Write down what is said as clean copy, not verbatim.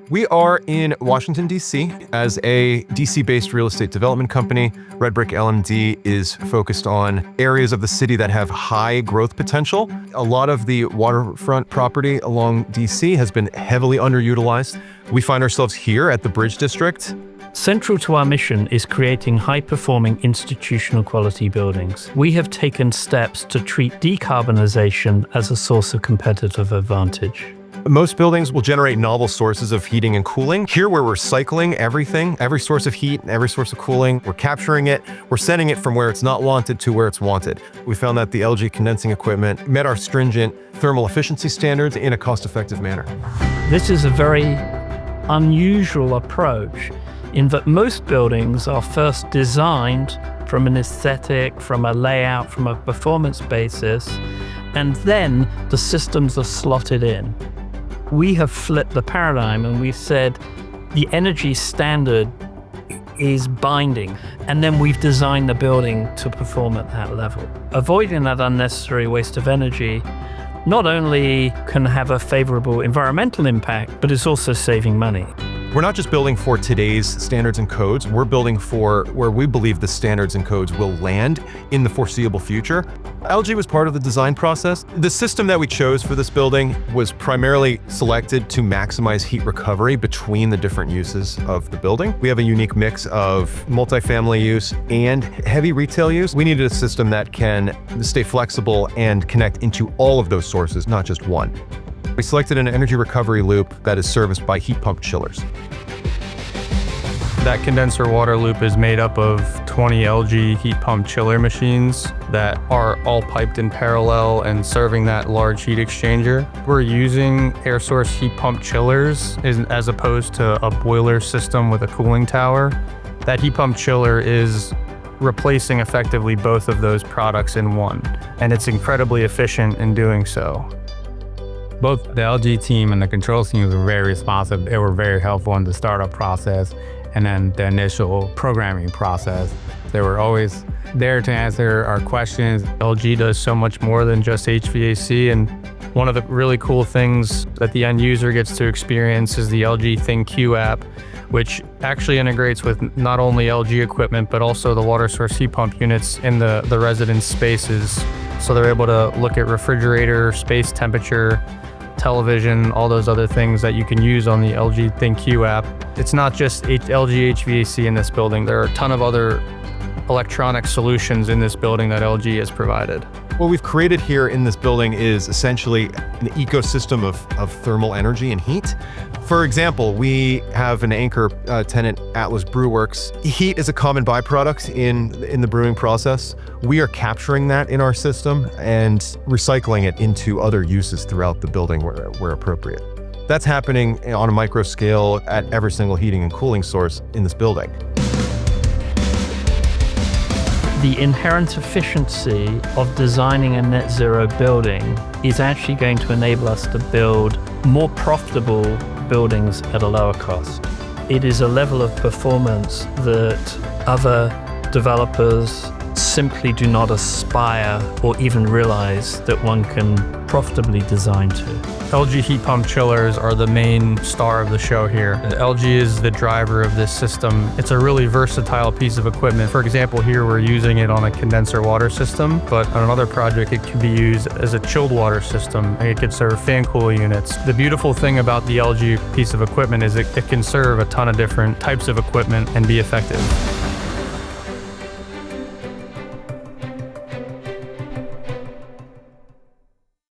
We are in Washington, D.C. As a DC-based real estate development company, Redbrick LMD is focused on areas of the city that have high growth potential. A lot of the waterfront property along D.C. has been heavily underutilized. We find ourselves here at the Bridge District. Central to our mission is creating high-performing institutional quality buildings. We have taken steps to treat decarbonization as a source of competitive advantage. Most buildings will generate novel sources of heating and cooling. Here we're recycling everything, every source of heat, every source of cooling. We're capturing it, we're sending it from where it's not wanted to where it's wanted. We found that the LG condensing equipment met our stringent thermal efficiency standards in a cost-effective manner. This is a very unusual approach in that most buildings are first designed from an aesthetic, from a layout, from a performance basis, and then the systems are slotted in. We have flipped the paradigm and we've said the energy standard is binding, and then we've designed the building to perform at that level. Avoiding that unnecessary waste of energy not only can have a favorable environmental impact, but it's also saving money. We're not just building for today's standards and codes, we're building for where we believe the standards and codes will land in the foreseeable future. LG was part of the design process. The system that we chose for this building was primarily selected to maximize heat recovery between the different uses of the building. We have a unique mix of multifamily use and heavy retail use. We needed a system that can stay flexible and connect into all of those sources, not just one. We selected an energy recovery loop that is serviced by heat pump chillers. That condenser water loop is made up of 20 LG heat pump chiller machines that are all piped in parallel and serving that large heat exchanger. We're using air source heat pump chillers as opposed to a boiler system with a cooling tower. That heat pump chiller is replacing effectively both of those products in one, and it's incredibly efficient in doing so. Both the LG team and the controls team were very responsive. They were very helpful in the startup process and then the initial programming process. They were always there to answer our questions. LG does so much more than just HVAC, and one of the really cool things that the end user gets to experience is the LG ThinQ app, which actually integrates with not only LG equipment, but also the water source heat pump units in the residence spaces. So they're able to look at refrigerator, space temperature, television, all those other things that you can use on the LG ThinQ app. It's not just LG HVAC in this building. There are a ton of other electronic solutions in this building that LG has provided. What we've created here in this building is essentially an ecosystem of thermal energy and heat. For example, we have an anchor tenant, Atlas Brewworks. Heat is a common byproduct in the brewing process. We are capturing that in our system and recycling it into other uses throughout the building where appropriate. That's happening on a micro scale at every single heating and cooling source in this building. The inherent efficiency of designing a net zero building is actually going to enable us to build more profitable buildings at a lower cost. It is a level of performance that other developers simply do not aspire or even realize that one can profitably design to. LG heat pump chillers are the main star of the show here. LG is the driver of this system. It's a really versatile piece of equipment. For example, here we're using it on a condenser water system, but on another project it could be used as a chilled water system. It could serve fan cool units. The beautiful thing about the LG piece of equipment is it can serve a ton of different types of equipment and be effective.